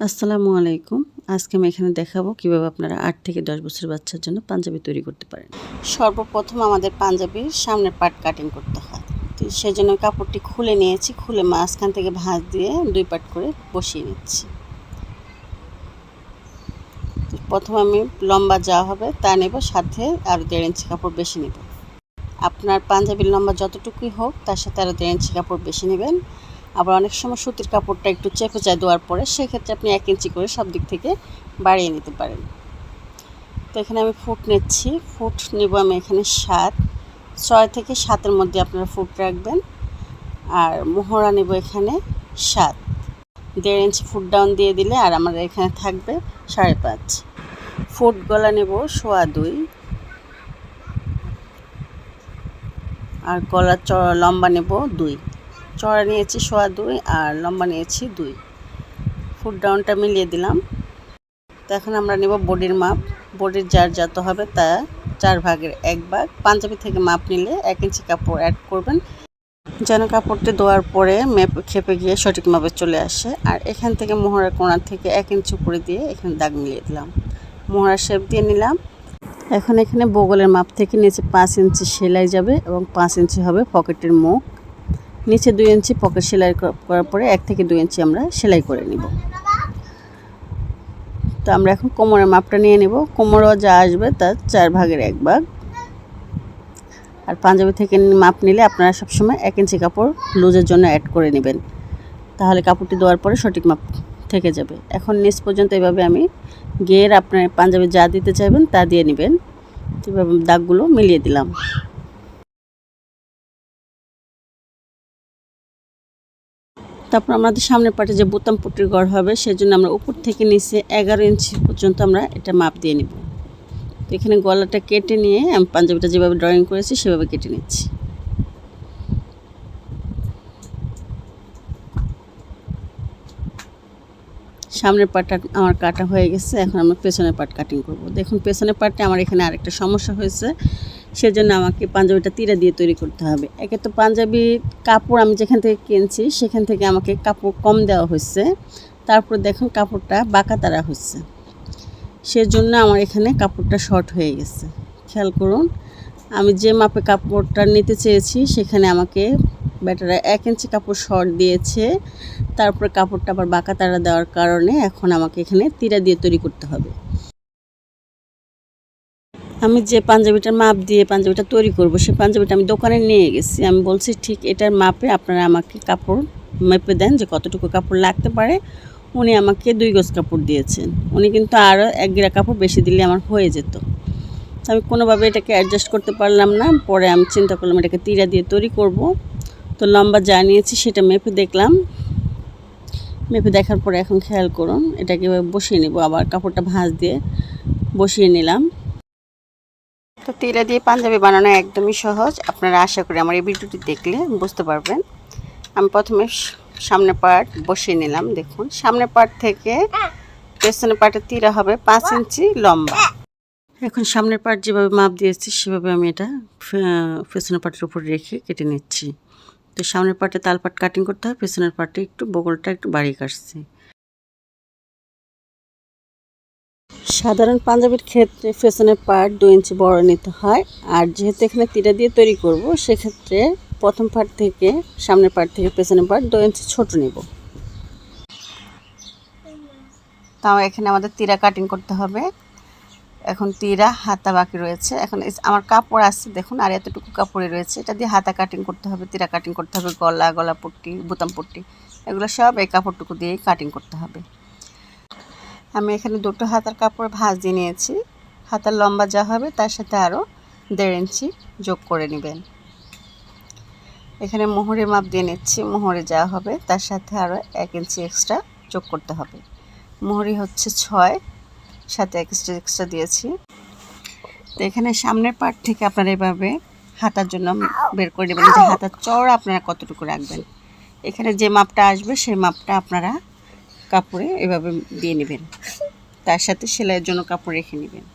আসসালামু আলাইকুম। আজকে আমি এখানে দেখাবো কিভাবে আপনারা ৮ থেকে ১০ বছরের বাচ্চার জন্য পাঞ্জাবি তৈরি করতে পারেন। সর্বপ্রথম আমাদের পাঞ্জাবির সামনের পার্ট কাটিং করতে হয়। তো সেজন্য কাপড়টি খুলে নিয়েছি, খুলে মাঝখান থেকে ভাঁজ দিয়ে ২ পার্ট করে বসিয়ে নিচ্ছি। তো প্রথমে আমি লম্বা যা হবে তা নেব, সাথে আরও ১.৫ ইঞ্চি কাপড় বেশি নেব। আপনার পাঞ্জাবির লম্বা যতটুকুই হোক তার সাথে আরও ১.৫ ইঞ্চি কাপড় বেশি নেবেন। আবার অনেক সময় সুতির কাপড়টা একটু চেপে যায় দেওয়ার পরে, সেক্ষেত্রে আপনি ১ ইঞ্চি করে সব দিক থেকে বাড়িয়ে নিতে পারেন। তো এখানে আমি ফুট নিচ্ছি, ফুট নেব আমি এখানে ৭, ৬ থেকে ৭-এর মধ্যে আপনারা ফুট রাখবেন। আর মোহরা নেব এখানে ৭, ১.৫ ইঞ্চি ফুট ডাউন দিয়ে দিলে আর আমাদের এখানে থাকবে ৫.৫। ফুট গলা নেব ২.৫, আর গলার লম্বা নেব ২। চড়া নিয়েছি ২.৫ আর লম্বা নিয়েছি ২। ফুট ডাউনটা মিলিয়ে দিলাম। তো এখন আমরা নেব বডির মাপ। বডির যার যত হবে তা ৪ ভাগের ১ ভাগ। পাঞ্জাবি থেকে মাপ নিলে ১ ইঞ্চি কাপড় অ্যাড করবেন, যেন কাপড়টি দেওয়ার পরে খেপে গিয়ে সঠিক মাপে চলে আসে। আর এখান থেকে মোহরার কোণা থেকে ১ ইঞ্চি উপরে দিয়ে এখানে দাগ মিলিয়ে দিলাম, মোহরার শেপ দিয়ে নিলাম। এখন এখানে বগলের মাপ থেকে নিচে ৫ ইঞ্চি সেলাই যাবে এবং ৫ ইঞ্চি হবে পকেটের মুখ। নিচে ২ ইঞ্চি পকেট সেলাই করার পরে ১ থেকে ২ ইঞ্চি আমরা সেলাই করে নিব। তো আমরা এখন কোমরের মাপটা নিয়ে নেব। কোমরও যা আসবে তার ৪ ভাগের ১ ভাগ। আর পাঞ্জাবি থেকে মাপ নিলে আপনারা সবসময় ১ ইঞ্চি কাপড় লুজের জন্য অ্যাড করে নেবেন, তাহলে কাপড়টি দেওয়ার পরে সঠিক মাপ থেকে যাবে। এখন নিচ পর্যন্ত এভাবে আমি গের আপনার পাঞ্জাবি যা দিতে চাইবেন তা দিয়ে নেবেন। এভাবে দাগগুলো মিলিয়ে দিলাম। তারপর আমাদের সামনের পাটে যে বোতাম পট্টির ঘর হবে, সেজন্য আমরা উপর থেকে নিচে ১১ ইঞ্চি পর্যন্ত আমরা এটা মাপ দিয়ে নেব। তো এখানে গলাটা কেটে নিয়ে আমি পাঞ্জাবিটা যেভাবে ড্রয়িং করেছি সেভাবে কেটে নিচ্ছি। সামনের পার্টটা আমার কাটা হয়ে গেছে, এখন আমরা পেছনের পার্ট কাটিং করব। দেখুন পেছনের পার্টে আমার এখানে আরেকটা সমস্যা হয়েছে, সেজন্য আমাকে পাঞ্জাবিটা তিরা দিয়ে তৈরি করতে হবে। একে তো পাঞ্জাবি কাপড় আমি যেখান থেকে কিনছি সেখান থেকে আমাকে কাপড় কম দেওয়া হয়েছে, তারপর দেখুন কাপড়টা বাঁকা তারা হচ্ছে, সেজন্য আমার এখানে কাপড়টা শর্ট হয়ে গেছে। খেয়াল করুন, আমি যে মাপে কাপড়টা নিতে চেয়েছি সেখানে আমাকে ব্যাটারা ১ ইঞ্চি কাপড় শর্ট দিয়েছে। তারপরে কাপড়টা আবার বাঁকা তারা দেওয়ার কারণে এখন আমাকে এখানে তিরা দিয়ে তৈরি করতে হবে। আমি যে পাঞ্জাবিটার মাপ দিয়ে পাঞ্জাবিটা তৈরি করব, সেই পাঞ্জাবিটা আমি দোকানে নিয়ে গেছি। আমি বলছি ঠিক এটার মাপে আপনারা আমাকে কাপড় মেপে দেন যে কতটুকু কাপড় লাগতে পারে। উনি আমাকে ২ গজ কাপড় দিয়েছেন। উনি কিন্তু আরও ১ গিরা কাপড় বেশি দিলে আমার হয়ে যেত। আমি কোনোভাবে এটাকে অ্যাডজাস্ট করতে পারলাম না। পরে আমি চিন্তা করলাম এটাকে তিরা দিয়ে তৈরি করব। তো লম্বা যা নিয়েছি সেটা মেপে দেখলাম। মেপে দেখার পরে এখন খেয়াল করুন, এটাকে বসিয়ে নেব। আবার কাপড়টা ভাঁজ দিয়ে বসিয়ে নিলাম। তো তিরা দিয়ে পাঞ্জাবি বানানো একদমই সহজ। আপনারা আশা করি আমার এই ভিডিওটি দেখলে বুঝতে পারবেন। আমি প্রথমে সামনের পার্ট বসিয়ে নিলাম। দেখুন সামনের পার্ট থেকে পেছনের পার্টের তিরা হবে ৫ ইঞ্চি লম্বা। এখন সামনের পার্ট যেভাবে মাপ দিয়েছি সেভাবে আমি এটা পেছনের পার্টের উপর রেখে কেটে নিচ্ছি। তো সামনের পার্টে তাল পাট কাটিং করতে হয়, পেছনের পার্টে একটু বগলটা একটু বাড়িয়ে কাটছি। সাধারণ পাঞ্জাবির ক্ষেত্রে পেছনের পার্ট ২ ইঞ্চি বড় নিতে হয়, আর যেহেতু এখানে তিরা দিয়ে তৈরি করব সেক্ষেত্রে প্রথম পার্ট থেকে সামনের পার্ট থেকে পেছনের পার্ট ২ ইঞ্চি ছোট নেব। তাও এখানে আমাদের তিরা কাটিং করতে হবে। এখন তিরা হাতা বাকি রয়েছে। এখন আমার কাপড় আছে দেখুন, আর এতটুকু কাপড়ে রয়েছে, এটা দিয়ে হাতা কাটিং করতে হবে, তিরা কাটিং করতে হবে, গলা পট্টি, বোতাম পট্টি, এগুলো সব এই কাপড়টুকু দিয়েই কাটিং করতে হবে। আমি এখানে দুটো হাতার কাপড় ভাঁজ দিয়ে নিয়েছি। হাতার লম্বা যা হবে তার সাথে আরও ১.৫ ইঞ্চি যোগ করে নেবেন। এখানে মোহরের মাপ দিয়ে নিচ্ছি। মোহরে যা হবে তার সাথে আরও ১ ইঞ্চি এক্সট্রা যোগ করতে হবে। মোহরি হচ্ছে ৬, সাথে এক্সট্রা দিয়েছি। তো এখানে সামনের পার্ট থেকে আপনারা এভাবে হাতার জন্য বের করে নেবেন যে হাতার চওড়া আপনারা কতটুকু রাখবেন। এখানে যে মাপটা আসবে সেই মাপটা আপনারা কাপড়ে এভাবে দিয়ে নেবেন, তার সাথে সেলাইয়ের জন্য কাপড় রেখে নেবেন।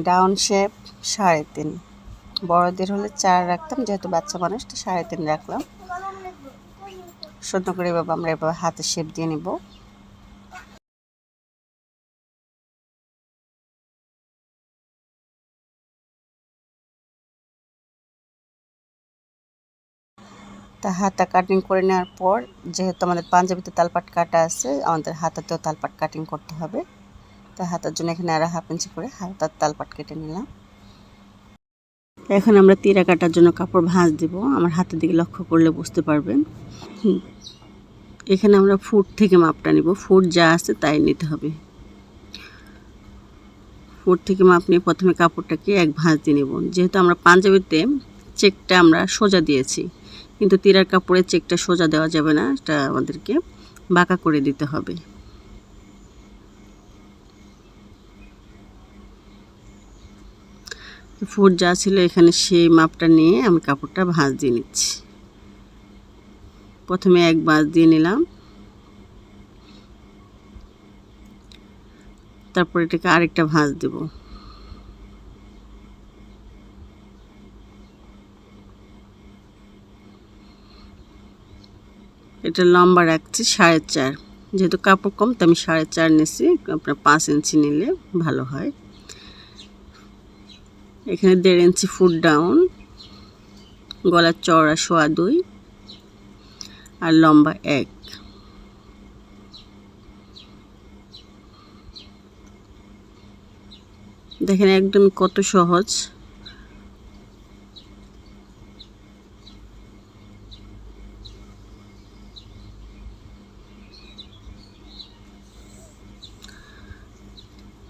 Down shape ৩.৫। বড়দের হলে 4 রাখতাম, যেহেতু বাচ্চা মানুষ তো 3.5 রাখলাম। সুন্দর করে এভাবে আমরা এভাবে হাতে শেপ দিয়ে নিব। তা হাতা কাটিং করে নেওয়ার পর, যেহেতু আমাদের পাঞ্জাবিতে তালপাট কাটা আছে, আমাদের হাতাতেও তালপাট কাটিং করতে হবে। তা হাতার জন্য এখানে আরো 1/2 ইঞ্চি করে হাতার তালপাট কেটে নিলাম। এখন আমরা তীরা কাটার জন্য কাপড় ভাঁজ দিব। আমার হাতের দিকে লক্ষ্য করলে বুঝতে পারবেন। এখানে আমরা ফুট থেকে মাপটা নিব, ফুট যা আছে তাই নিতে হবে। ফুট থেকে মাপ নিয়ে প্রথমে কাপড়টাকে এক ভাঁজ দিয়ে নেব। যেহেতু আমরা পাঞ্জাবিতে চেকটা আমরা সোজা দিয়েছি, কিন্তু তীরার কাপড়ে চেকটা সোজা দেওয়া যাবে না, এটা আমাদেরকে বাঁকা করে দিতে হবে। ফুট যা ছিল এখানে সেই মাপটা নিয়ে আমি কাপড়টা ভাঁজ দিয়ে নিচ্ছি। প্রথমে এক ভাঁজ দিয়ে নিলাম, তারপর এটাকে আরেকটা ভাঁজ দেব। এটা লম্বা রাখছি 4.5, যেহেতু কাপড় কম তো আমি 4.5 নিয়েছি, আপনার 5 ইঞ্চি নিলে ভালো হয়। এখানে 1.5 ইঞ্চি ফুট ডাউন, গলার চওড়া 2.25 আর লম্বা 1। দেখেন একদম কত সহজ।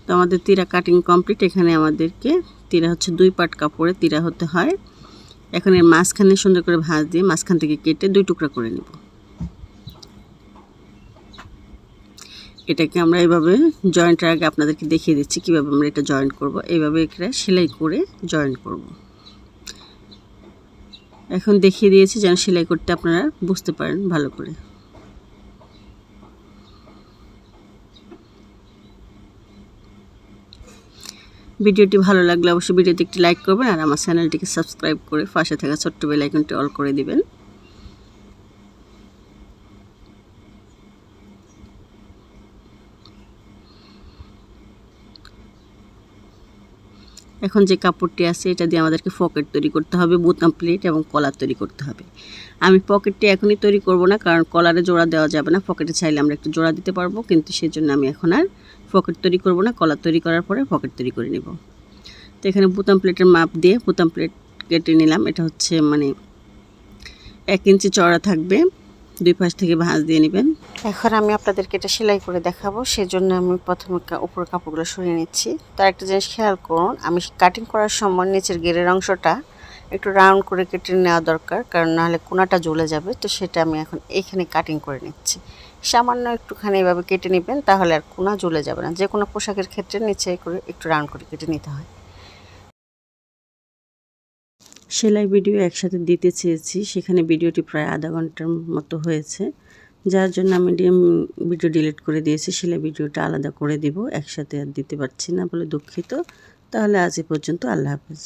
তো আমাদের তীরা কাটিং কমপ্লিট। এখানে আমাদেরকে তীরা হচ্ছে 2 পাট কাপড়ে তীরা হতে হয়। এখন এর মাঝখানে সুন্দর করে ভাঁজ দিয়ে মাঝখান থেকে কেটে 2 টুকরা করে নেব। এটাকে আমরা এইভাবে জয়েন্টের আগে আপনাদেরকে দেখিয়ে দিচ্ছি কীভাবে আমরা এটা জয়েন্ট করব। এইভাবে এটা সেলাই করে জয়েন্ট করব। এখন দেখিয়ে দিয়েছি যেন সেলাই করতে আপনারা বুঝতে পারেন ভালো করে। ভিডিওটি ভালো লাগলে অবশ্যই ভিডিওতে একটি লাইক করবেন আর আমার চ্যানেলটিকে সাবস্ক্রাইব করে পাশে থাকা ছোট্ট বেল আইকনটি অল করে দিবেন। এখন যে কাপড়টি আছে এটা দিয়ে আমাদেরকে পকেট তৈরি করতে হবে, বোতাম প্লেট এবং কলার তৈরি করতে হবে। আমি পকেটটি এখনই তৈরি করব না, কারণ কলারে জোড়া দেওয়া যাবে না। পকেটে চাইলে আমরা একটু জোড়া দিতে পারবো, কিন্তু সেজন্য আমি এখন আর পকেট তৈরি করব না। কলার তৈরি করার পরে পকেট তৈরি করে নেব। তো এখানে বোতাম প্লেটের মাপ দিয়ে বোতাম প্লেট কেটে নিলাম। এটা হচ্ছে মানে 1 ইঞ্চি চওড়া থাকবে, 2 পাশ থেকে ভাঁজ দিয়ে নেবেন। এখন আমি আপনাদেরকে এটা সেলাই করে দেখাবো, সেজন্য আমি প্রথমে উপরের কাপড়গুলো সরিয়ে নিচ্ছি। তার একটা জিনিস খেয়াল করুন, আমি কাটিং করার সময় নিচের গেরের অংশটা একটু রাউন্ড করে কেটে নেওয়া দরকার, কারণ নাহলে কোনাটা জ্বলে যাবে। তো সেটা আমি এখন এখানে কাটিং করে নিচ্ছি। সামান্য একটুখানি এভাবে কেটে নেবেন, তাহলে আর কোনা জ্বলে যাবে না। যে কোনো পোশাকের ক্ষেত্রে নিচে করে একটু রাউন্ড করে কেটে নিতে হয়। সেলাই ভিডিও একসাথে দিতে চেয়েছি, সেখানে ভিডিওটি প্রায় আধা ঘন্টার মতো হয়েছে, যার জন্য আমি ভিডিও ডিলিট করে দিয়েছি। সেলাই ভিডিওটা আলাদা করে দিব, একসাথে আর দিতে পারছি না বলে দুঃখিত। তাহলে আজ এ পর্যন্ত, আল্লাহ হাফেজ।